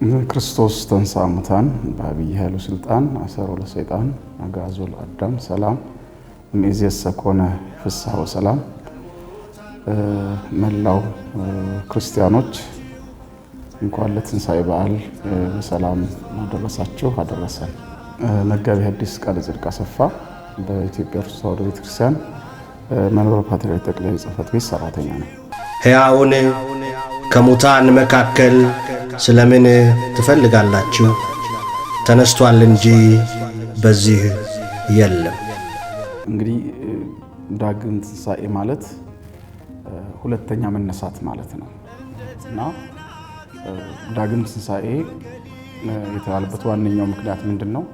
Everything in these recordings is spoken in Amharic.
ክርስቶስ ተንሥአ እሙታን በዐቢይ ኃይሉ ሥልጣን አሰሮ ለሰይጣን አግዓዞ ለአዳም ሰላም እምይእዜሰ ኮነ ፍስሐ ወሰላም። መላው ክርስቲያኖች እንኳን ለትንሣኤ በዓል በሰላም አደረሳችሁ አደረሰን። መጋቢ ሐዲስ ቃለ ጽድቅ አሰፋ በኢትዮጵያ ኦርቶዶክስ ተዋሕዶ ቤተክርስቲያን መንበረ ፓትርያርክ ጠቅላይ ጽሕፈት ቤት ሰራተኛ ነው። ሕያውን ከሙታን መካከል ስለምን ትፈልጋላችሁ? ተነስቷል እንጂ በዚህ የለም። እንግዲህ ዳግም ትንሣኤ ማለት ሁለተኛ መነሳት ማለት ነው እና ዳግም ትንሣኤ የተባለበት ዋነኛው ምክንያት ምንድነው?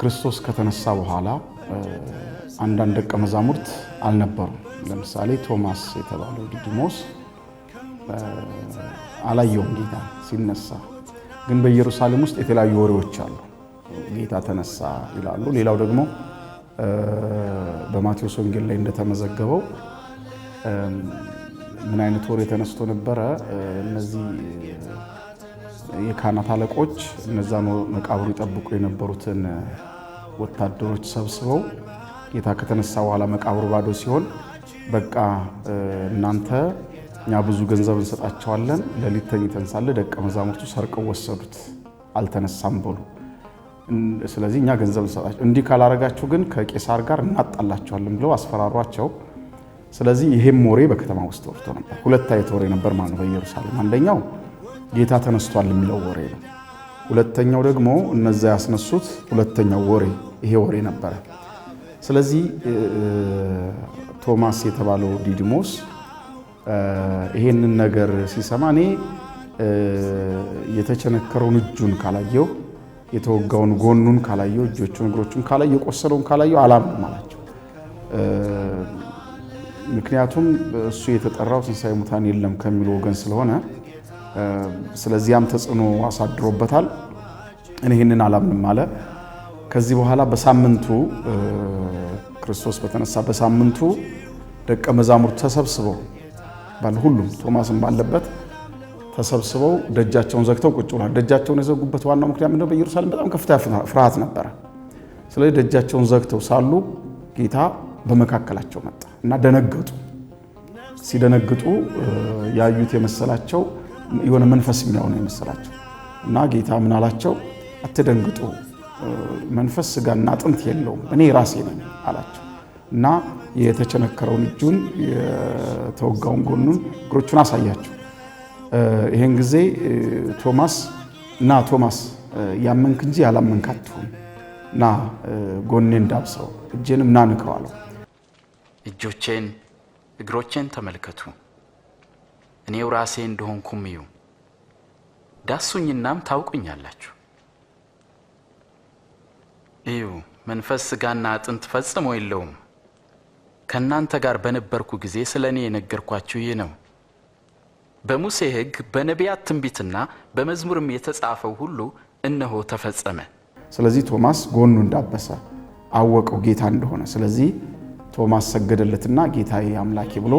ክርስቶስ ከተነሳ በኋላ አንዳንድ ደቀ መዛሙርት አልነበሩም። ለምሳሌ ቶማስ የተባለው ዲዲሞስ አላየውም ጌታ ሲነሳ። ግን በኢየሩሳሌም ውስጥ የተለያዩ ወሬዎች አሉ። ጌታ ተነሳ ይላሉ። ሌላው ደግሞ በማቴዎስ ወንጌል ላይ እንደተመዘገበው ምን አይነት ወሬ ተነስቶ ነበረ? እነዚህ የካህናት አለቆች እነዛን መቃብሩ ይጠብቁ የነበሩትን ወታደሮች ሰብስበው ጌታ ከተነሳ በኋላ መቃብሩ ባዶ ሲሆን በቃ እናንተ እኛ ብዙ ገንዘብ እንሰጣቸዋለን፣ ሌሊት ተኝተን ሳለ ደቀ መዛሙርቱ ሰርቀው ወሰዱት፣ አልተነሳም በሉ። ስለዚህ እኛ ገንዘብ እንሰጣቸው፣ እንዲህ ካላረጋችሁ ግን ከቄሳር ጋር እናጣላቸዋለን ብለው አስፈራሯቸው። ስለዚህ ይሄም ወሬ በከተማ ውስጥ ወርቶ ነበር። ሁለት አይነት ወሬ ነበር ማለት ነው በኢየሩሳሌም። አንደኛው ጌታ ተነስቷል የሚለው ወሬ ነው። ሁለተኛው ደግሞ እነዛ ያስነሱት ሁለተኛው ወሬ ይሄ ወሬ ነበረ። ስለዚህ ቶማስ የተባለው ዲዲሞስ ይሄንን ነገር ሲሰማ እኔ የተቸነከረውን እጁን ካላየው፣ የተወጋውን ጎኑን ካላየው፣ እጆቹን እግሮቹን ካላየው፣ የቆሰለውን ካላየው አላምንም አላቸው። ምክንያቱም እሱ የተጠራው ትንሣኤ ሙታን የለም ከሚለው ወገን ስለሆነ ስለዚያም ተጽዕኖ አሳድሮበታል። እኔ ይሄንን አላምንም አለ። ከዚህ በኋላ በሳምንቱ ክርስቶስ በተነሳ በሳምንቱ ደቀ መዛሙርት ተሰብስበው ሁሉም ቶማስም ባለበት ተሰብስበው ደጃቸውን ዘግተው ቁጭ ብለዋል። ደጃቸውን የዘጉበት ዋናው ምክንያት ምንድነው? በኢየሩሳሌም በጣም ከፍተኛ ፍርሃት ነበረ። ስለዚህ ደጃቸውን ዘግተው ሳሉ ጌታ በመካከላቸው መጣ እና ደነገጡ። ሲደነግጡ ያዩት የመሰላቸው የሆነ መንፈስ የሚያው ነው የመሰላቸው እና ጌታ ምን አላቸው? አትደንግጡ፣ መንፈስ ሥጋና አጥንት የለውም፣ እኔ ራሴ ነኝ አላቸው እና የተቸነከረውን እጁን የተወጋውን ጎኑን እግሮቹን አሳያቸው። ይሄን ጊዜ ቶማስ ያመንክ እንጂ ያላመንክ አትሁን፣ ና ጎኔን ዳብሰው እጄንም ና ንከው አለው። እጆቼን እግሮቼን ተመልከቱ፣ እኔው ራሴ እንደሆንኩም እዩ፣ ዳሱኝናም ታውቁኛላችሁ። እዩ፣ መንፈስ ሥጋና አጥንት ፈጽሞ የለውም። ከእናንተ ጋር በነበርኩ ጊዜ ስለ እኔ የነገርኳችሁ ይህ ነው። በሙሴ ሕግ በነቢያት ትንቢትና በመዝሙርም የተጻፈው ሁሉ እነሆ ተፈጸመ። ስለዚህ ቶማስ ጎኑ እንዳበሰ አወቀው ጌታ እንደሆነ። ስለዚህ ቶማስ ሰገደለትና ጌታዬ አምላኬ ብሎ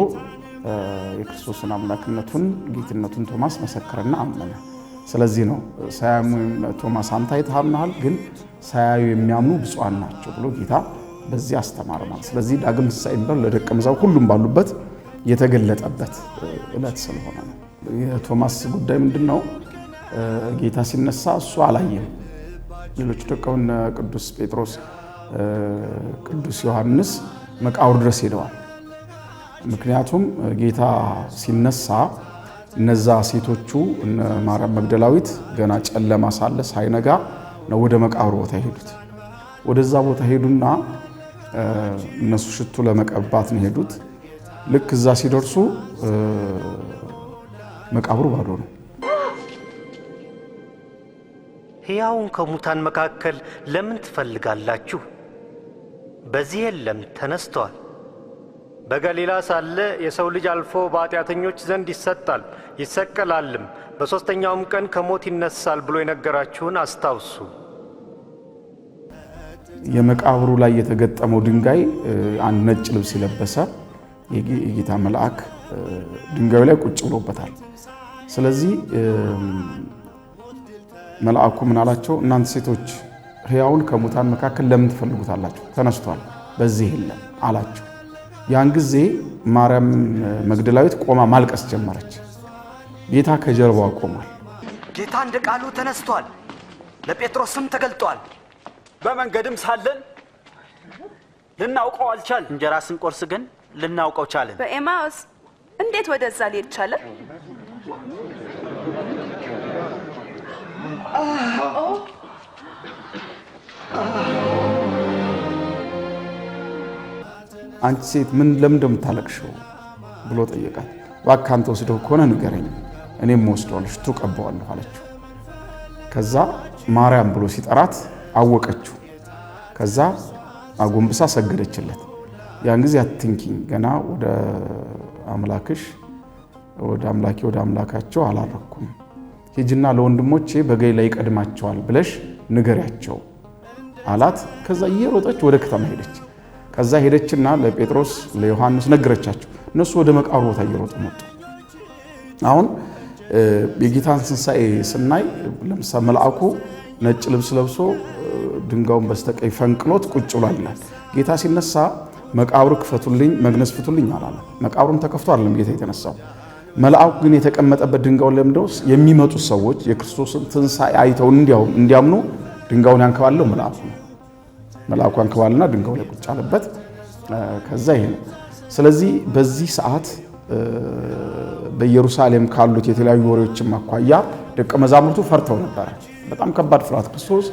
የክርስቶስን አምላክነቱን ጌትነቱን ቶማስ መሰከረና አመነ። ስለዚህ ነው ሳያዩ ቶማስ አንተ አይተሃምናል፣ ግን ሳያዩ የሚያምኑ ብፁዓን ናቸው ብሎ ጌታ በዚህ አስተማረ ማለት። ስለዚህ ዳግም ትንሣኤ የሚባለው ለደቀ መዛሙርት ሁሉም ባሉበት የተገለጠበት ዕለት ስለሆነ ነው። የቶማስ ጉዳይ ምንድነው? ጌታ ሲነሳ እሱ አላየም። ሌሎች ደቀውን ቅዱስ ጴጥሮስ፣ ቅዱስ ዮሐንስ መቃብሩ ድረስ ሄደዋል። ምክንያቱም ጌታ ሲነሳ እነዛ ሴቶቹ እነ ማርያም መግደላዊት ገና ጨለማ ሳለ ሳይነጋ ነው ወደ መቃብሩ ቦታ ሄዱት። ወደዛ ቦታ ሄዱና እነሱ ሽቱ ለመቀባት ነው ሄዱት። ልክ እዛ ሲደርሱ መቃብሩ ባዶ ነው። ሕያውን ከሙታን መካከል ለምን ትፈልጋላችሁ? በዚህ የለም፣ ተነስቷል። በገሊላ ሳለ የሰው ልጅ አልፎ በኃጢአተኞች ዘንድ ይሰጣል ይሰቀላልም፣ በሦስተኛውም ቀን ከሞት ይነሳል ብሎ የነገራችሁን አስታውሱ። የመቃብሩ ላይ የተገጠመው ድንጋይ አንድ ነጭ ልብስ የለበሰ የጌታ መልአክ ድንጋዩ ላይ ቁጭ ብሎበታል። ስለዚህ መልአኩ ምን አላቸው? እናንተ ሴቶች ሕያውን ከሙታን መካከል ለምን ትፈልጉታላችሁ? ተነስቷል፣ በዚህ የለም አላቸው። ያን ጊዜ ማርያም መግደላዊት ቆማ ማልቀስ ጀመረች። ጌታ ከጀርባዋ ቆሟል። ጌታ እንደ ቃሉ ተነስቷል፣ ለጴጥሮስም ተገልጧል። በመንገድም ሳለን ልናውቀው አልቻል። እንጀራ ስንቆርስ ግን ልናውቀው ቻለን። በኤማውስ እንዴት ወደዛ ሊሄድ ቻለ? አንቺ ሴት ለምን እንደምታለቅሽው ብሎ ጠየቃት። እባክህ አንተ ወስደው ከሆነ ንገረኝ፣ እኔም ወስደዋለሁ፣ ሽቱ ቀባዋለሁ አለችው። ከዛ ማርያም ብሎ ሲጠራት አወቀችው። ከዛ አጎንብሳ ሰገደችለት። ያን ጊዜ አትንኪኝ፣ ገና ወደ አምላክሽ ወደ አምላካቸው አላረኩም፣ ሂጂና ለወንድሞቼ በገሊላ ይቀድማቸዋል ብለሽ ንገሪያቸው አላት። ከዛ እየሮጠች ወደ ከተማ ሄደች። ከዛ ሄደችና ለጴጥሮስ ለዮሐንስ ነገረቻቸው። እነሱ ወደ መቃብሩ ቦታ እየሮጡ መጡ። አሁን የጌታን ትንሣኤ ስናይ ለምሳሌ መልአኩ ነጭ ልብስ ለብሶ ድንጋዩን በስተቀኝ ፈንቅሎት ቁጭ ብሏል ይላል። ጌታ ሲነሳ መቃብሩ ክፈቱልኝ፣ መግነዝ ፍቱልኝ አላለም። መቃብሩም ተከፍቶ አይደለም ጌታ የተነሳው። መልአኩ ግን የተቀመጠበት ድንጋዩን ለምደው የሚመጡ ሰዎች የክርስቶስን ትንሣኤ አይተው እንዲያምኑ ድንጋዩን ያንከባለው መልአኩ ነው። መልአኩ ያንከባልና ድንጋዩ ላይ ቁጭ አለበት። ከዛ ይሄ ነው። ስለዚህ በዚህ ሰዓት በኢየሩሳሌም ካሉት የተለያዩ ወሬዎችም አኳያ ደቀ መዛሙርቱ ፈርተው ነበር። በጣም ከባድ ፍርሃት። ክርስቶስ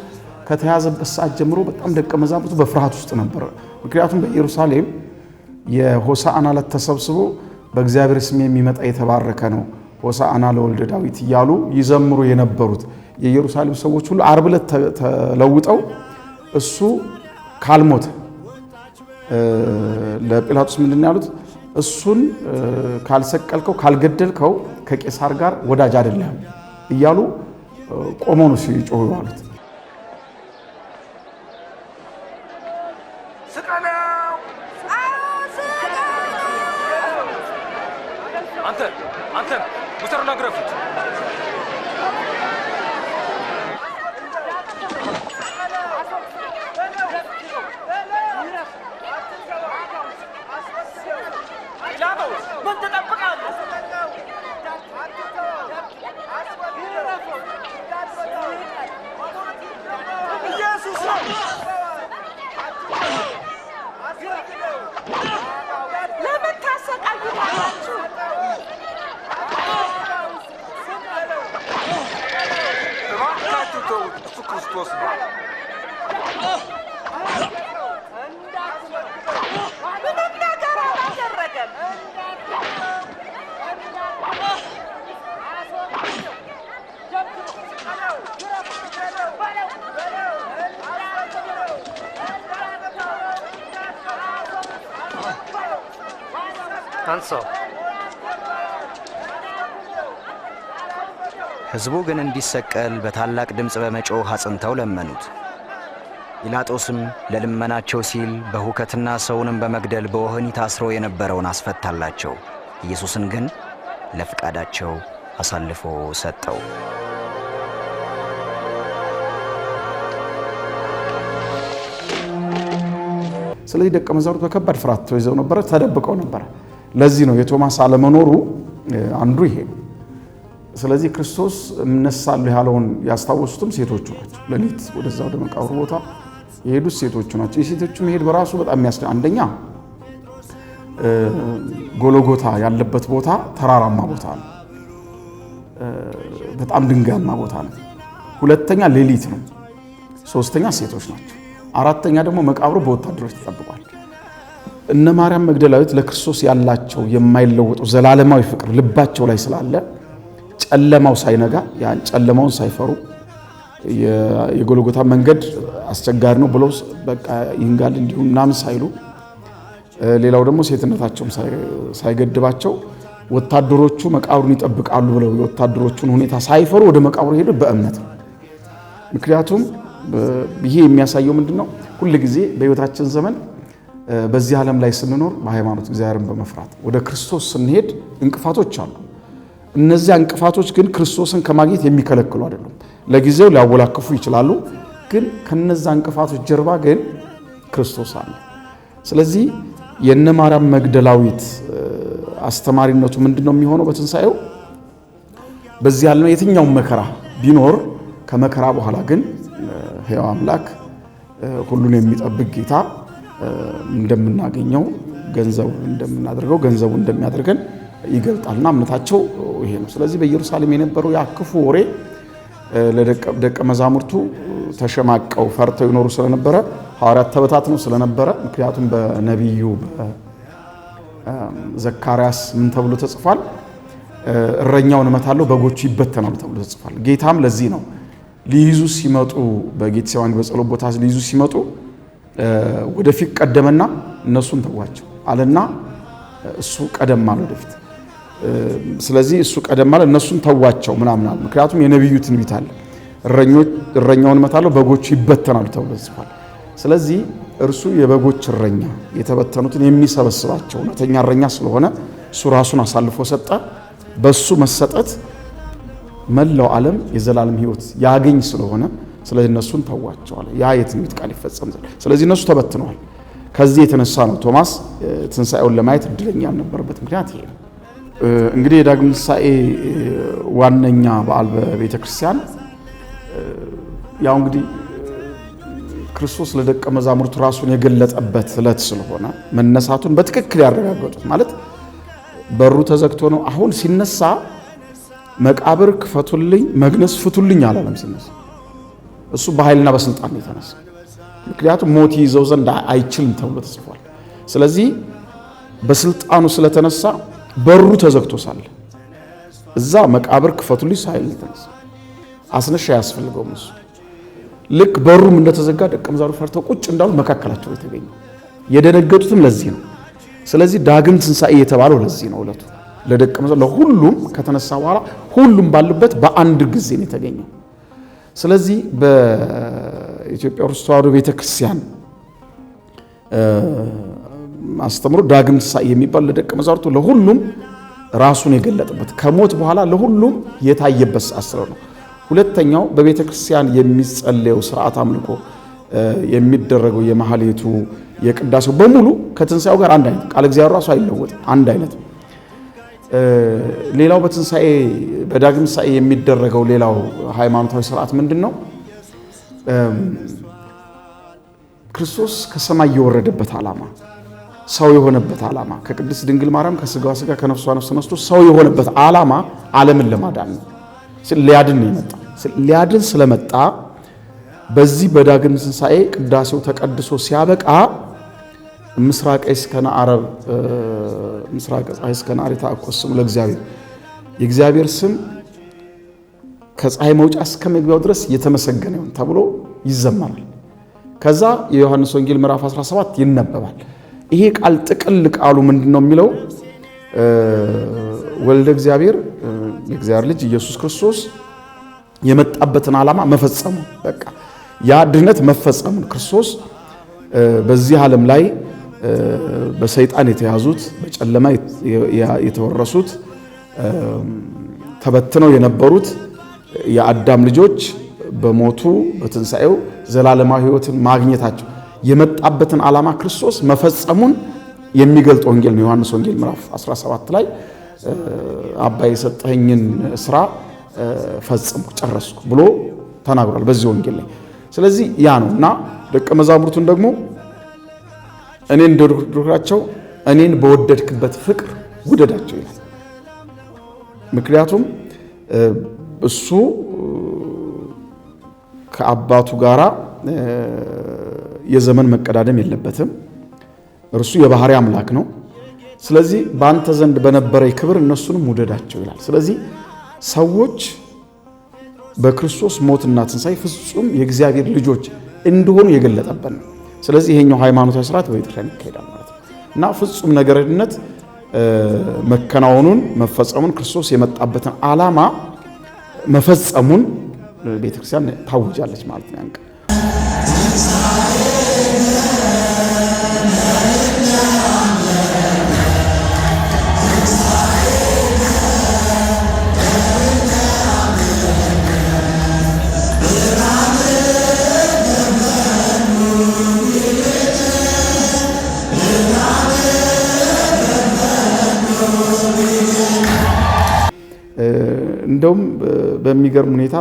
ከተያዘበት ሰዓት ጀምሮ በጣም ደቀ መዛሙርቱ በፍርሃት ውስጥ ነበር። ምክንያቱም በኢየሩሳሌም የሆሳዕና ዕለት ተሰብስቦ በእግዚአብሔር ስም የሚመጣ የተባረከ ነው፣ ሆሳዕና ለወልደ ዳዊት እያሉ ይዘምሩ የነበሩት የኢየሩሳሌም ሰዎች ሁሉ ዓርብ ዕለት ተለውጠው እሱ ካልሞተ ለጲላጦስ ምንድን ያሉት? እሱን ካልሰቀልከው ካልገደልከው ከቄሳር ጋር ወዳጅ አይደለም እያሉ ቆመው ነው ሲጮሁ ያሉት። አንተ ሙተርና ግረፉት። ምን ትጠብቃለህ? ኢየሱስ ነው። ለምን ታሰቃዩታላችሁ? እባካችሁ ተውት፣ እሱ ክርስቶስ ነው። ምንም ነገር አላደረገም። አንሳው። ሕዝቡ ግን እንዲሰቀል በታላቅ ድምፅ በመጮህ አጽንተው ለመኑት። ጲላጦስም ለልመናቸው ሲል በሁከትና ሰውንም በመግደል በወህኒ ታስሮ የነበረውን አስፈታላቸው። ኢየሱስን ግን ለፍቃዳቸው አሳልፎ ሰጠው። ስለዚህ ደቀ መዛሙርቱ በከባድ ፍርሃት ተይዘው ነበር፣ ተደብቀው ነበር። ለዚህ ነው የቶማስ አለመኖሩ አንዱ ይሄ ነው። ስለዚህ ክርስቶስ እነሳለሁ ያለውን ያስታወሱትም ሴቶቹ ናቸው። ሌሊት ወደዛ ወደ መቃብሩ ቦታ የሄዱት ሴቶቹ ናቸው። የሴቶቹ መሄድ በራሱ በጣም አንደኛ ጎልጎታ ያለበት ቦታ ተራራማ ቦታ ነው፣ በጣም ድንጋያማ ቦታ ነው። ሁለተኛ ሌሊት ነው። ሶስተኛ ሴቶች ናቸው። አራተኛ ደግሞ መቃብሩ በወታደሮች ተጠብቋል። እነ ማርያም መግደላዊት ለክርስቶስ ያላቸው የማይለወጡ ዘላለማዊ ፍቅር ልባቸው ላይ ስላለ ጨለማው ሳይነጋ ያን ጨለማውን ሳይፈሩ የጎልጎታ መንገድ አስቸጋሪ ነው ብለው በቃ ይንጋል እንዲሁ ምናምን ሳይሉ፣ ሌላው ደግሞ ሴትነታቸውም ሳይገድባቸው ወታደሮቹ መቃብሩን ይጠብቃሉ ብለው የወታደሮቹን ሁኔታ ሳይፈሩ ወደ መቃብሩ ሄዱ በእምነት ነው። ምክንያቱም ይሄ የሚያሳየው ምንድነው? ሁል ጊዜ በህይወታችን ዘመን በዚህ ዓለም ላይ ስንኖር በሃይማኖት እግዚአብሔርን በመፍራት ወደ ክርስቶስ ስንሄድ እንቅፋቶች አሉ። እነዚያ እንቅፋቶች ግን ክርስቶስን ከማግኘት የሚከለክሉ አይደሉም። ለጊዜው ሊያወላክፉ ይችላሉ፣ ግን ከነዛ እንቅፋቶች ጀርባ ግን ክርስቶስ አለ። ስለዚህ የነ ማርያም መግደላዊት አስተማሪነቱ ምንድነው የሚሆነው? በትንሣኤው በዚህ ያለው የትኛው መከራ ቢኖር ከመከራ በኋላ ግን ሕያው አምላክ ሁሉን የሚጠብቅ ጌታ እንደምናገኘው ገንዘቡ እንደምናደርገው ገንዘቡ እንደሚያደርገን ይገልጣልና እምነታቸው ይሄ ነው። ስለዚህ በኢየሩሳሌም የነበረው ያ ክፉ ወሬ ለደቀ መዛሙርቱ ተሸማቀው ፈርተው ይኖሩ ስለነበረ ሐዋርያት ተበታትነው ስለነበረ ምክንያቱም በነቢዩ ዘካርያስ ምን ተብሎ ተጽፏል? እረኛውን እመታለሁ በጎቹ ይበተናሉ ተብሎ ተጽፏል። ጌታም ለዚህ ነው ሊይዙ ሲመጡ በጌቴሴማኒ በጸሎት ቦታ ሊይዙ ሲመጡ ወደፊት ቀደመና እነሱን ተዋቸው አለና እሱ ቀደም አለ ወደፊት። ስለዚህ እሱ ቀደም አለ እነሱን ተዋቸው ምናምን አለ። ምክንያቱም የነቢዩ ትንቢት አለ እረኛውን እመታለሁ በጎቹ ይበተናሉ ተብሎ ተጽፏል። ስለዚህ እርሱ የበጎች እረኛ የተበተኑትን የሚሰበስባቸው እውነተኛ እረኛ ስለሆነ እሱ ራሱን አሳልፎ ሰጠ። በሱ መሰጠት መላው ዓለም የዘላለም ሕይወት ያገኝ ስለሆነ ስለዚህ እነሱን ተዋቸዋል። ያ የትንቢት ቃል ይፈጸም ዘንድ። ስለዚህ እነሱ ተበትነዋል። ከዚህ የተነሳ ነው ቶማስ ትንሣኤውን ለማየት እድለኛ ያልነበረበት ምክንያት ይሄ ነው። እንግዲህ የዳግም ትንሣኤ ዋነኛ በዓል በቤተ ክርስቲያን ያው እንግዲህ ክርስቶስ ለደቀ መዛሙርቱ ራሱን የገለጠበት ዕለት ስለሆነ መነሳቱን በትክክል ያረጋገጡት ማለት በሩ ተዘግቶ ነው። አሁን ሲነሳ መቃብር ክፈቱልኝ መግነዝ ፍቱልኝ አላለም። ሲነሳ እሱ በኃይልና በስልጣን ነው የተነሳ። ምክንያቱም ሞት ይዘው ዘንድ አይችልም ተብሎ ተጽፏል። ስለዚህ በስልጣኑ ስለተነሳ በሩ ተዘግቶ ሳለ እዛ መቃብር ክፈቱልኝ ሳይል ተነሳ። አስነሻ ያስፈልገውም እሱ ልክ በሩም እንደተዘጋ ደቀ መዛሙርቱ ፈርተው ቁጭ እንዳሉ መካከላቸው የተገኘው የደነገጡትም ለዚህ ነው። ስለዚህ ዳግም ትንሣኤ የተባለው ለዚህ ነው። ዕለቱ ለደቀ መዛሙርቱ ለሁሉም ከተነሳ በኋላ ሁሉም ባሉበት በአንድ ጊዜ ነው የተገኘው። ስለዚህ በኢትዮጵያ ኦርቶዶክስ ተዋሕዶ ቤተክርስቲያን አስተምሮ ዳግም ትንሣኤ የሚባል ለደቀ መዛሙርቱ ለሁሉም ራሱን የገለጠበት ከሞት በኋላ ለሁሉም የታየበት አስረ ነው። ሁለተኛው በቤተ ክርስቲያን የሚጸለየው ሥርዓት አምልኮ የሚደረገው የማህሌቱ የቅዳሴው በሙሉ ከትንሣኤው ጋር አንድ አይነት ቃል እግዚአብሔር ራሱ አይለወጥም፣ አንድ አይነት። ሌላው በትንሣኤ በዳግም ትንሣኤ የሚደረገው ሌላው ሃይማኖታዊ ሥርዓት ምንድነው? ክርስቶስ ከሰማይ የወረደበት ዓላማ ሰው የሆነበት ዓላማ ከቅድስት ድንግል ማርያም ከስጋዋ ስጋ ከነፍሷ ነፍስ ተነስቶ ሰው የሆነበት ዓላማ ዓለምን ለማዳን ነው። ሊያድን ነው የመጣ። ሊያድን ስለመጣ በዚህ በዳግም ትንሣኤ ቅዳሴው ተቀድሶ ሲያበቃ ምስራቅ እስከነ ዓረብ ምስራቅ ፀሐይ እስከነ ዓሬታ አቆስሙ ለእግዚአብሔር የእግዚአብሔር ስም ከፀሐይ መውጫ እስከ መግቢያው ድረስ የተመሰገነ ይሁን ተብሎ ይዘመራል። ከዛ የዮሐንስ ወንጌል ምዕራፍ 17 ይነበባል። ይሄ ቃል ጥቅል ቃሉ ምንድነው የሚለው? ወልደ እግዚአብሔር የእግዚአብሔር ልጅ ኢየሱስ ክርስቶስ የመጣበትን ዓላማ መፈጸሙ በቃ ያ ድህነት መፈጸሙ ክርስቶስ በዚህ ዓለም ላይ በሰይጣን የተያዙት በጨለማ የተወረሱት ተበትነው የነበሩት የአዳም ልጆች በሞቱ በትንሣኤው ዘላለማዊ ሕይወትን ማግኘታቸው የመጣበትን ዓላማ ክርስቶስ መፈጸሙን የሚገልጥ ወንጌል ነው። ዮሐንስ ወንጌል ምዕራፍ 17 ላይ አባይ የሰጠኝን ስራ ፈጽምኩ ጨረስኩ ብሎ ተናግሯል በዚህ ወንጌል ላይ። ስለዚህ ያ ነውና ደቀ መዛሙርቱን ደግሞ እኔን እንደወደድኳቸው እኔን በወደድክበት ፍቅር ውደዳቸው ይላል። ምክንያቱም እሱ ከአባቱ ጋራ የዘመን መቀዳደም የለበትም። እርሱ የባህሪ አምላክ ነው። ስለዚህ በአንተ ዘንድ በነበረ ክብር እነሱንም ውደዳቸው ይላል። ስለዚህ ሰዎች በክርስቶስ ሞትና ትንሣኤ ፍጹም የእግዚአብሔር ልጆች እንደሆኑ የገለጠበት ነው። ስለዚህ ይሄኛው ሃይማኖታዊ ሥርዓት በቤተክርስቲያን ይካሄዳል ማለት ነው እና ፍጹም ነገረድነት መከናወኑን መፈጸሙን ክርስቶስ የመጣበትን ዓላማ መፈጸሙን ቤተክርስቲያን ታውጃለች ማለት ነው። ያንቀ እንደውም በሚገርም ሁኔታ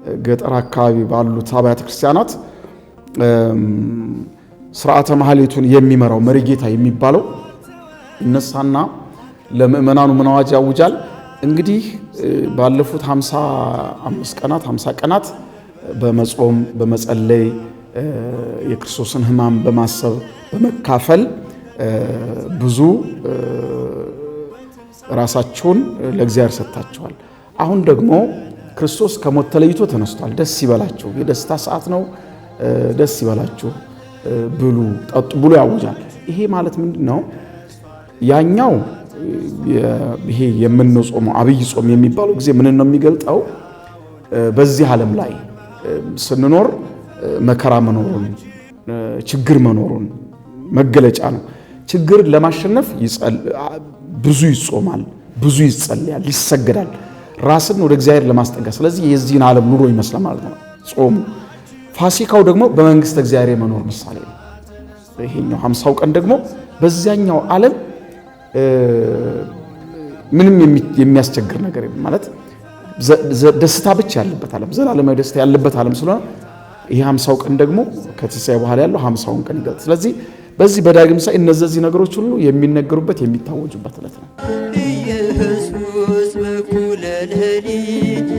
በገጠር አካባቢ ባሉት አብያተ ክርስቲያናት ስርዓተ ማህሌቱን የሚመራው መሪጌታ የሚባለው እነሳና ለምእመናኑ ምን አዋጅ ያውጃል? እንግዲህ ባለፉት 55 ቀናት 50 ቀናት በመጾም በመጸለይ የክርስቶስን ሕማም በማሰብ በመካፈል ብዙ ራሳቸውን ለእግዚአብሔር ሰጥታቸዋል። አሁን ደግሞ ክርስቶስ ከሞት ተለይቶ ተነስቷል። ደስ ይበላችሁ፣ የደስታ ሰዓት ነው፣ ደስ ይበላችሁ፣ ብሉ ጠጡ ብሎ ያውጃል። ይሄ ማለት ምንድነው? ያኛው ይሄ የምንጾመው አብይ ጾም የሚባለው ጊዜ ምን ነው የሚገልጠው? በዚህ ዓለም ላይ ስንኖር መከራ መኖሩን ችግር መኖሩን መገለጫ ነው። ችግር ለማሸነፍ ብዙ ይጾማል፣ ብዙ ይጸልያል፣ ይሰገዳል ራስን ወደ እግዚአብሔር ለማስጠጋት። ስለዚህ የዚህን ዓለም ኑሮ ይመስላል ማለት ነው ጾሙ። ፋሲካው ደግሞ በመንግስት እግዚአብሔር መኖር ምሳሌ ነው። ይሄኛው 50ው ቀን ደግሞ በዚያኛው ዓለም ምንም የሚያስቸግር ነገር ማለት ደስታ ብቻ ያለበት ዓለም፣ ዘላለማዊ ደስታ ያለበት ዓለም ስለሆነ ይሄ 50ው ቀን ደግሞ ከትንሣኤ በኋላ ያለው 50ውን ቀን ይገልጣል። ስለዚህ በዚህ በዳግም ትንሣኤ እነዚህ ነገሮች ሁሉ የሚነገሩበት የሚታወጁበት ዕለት ነው። ኢየሱስ በኩለ ሌሊት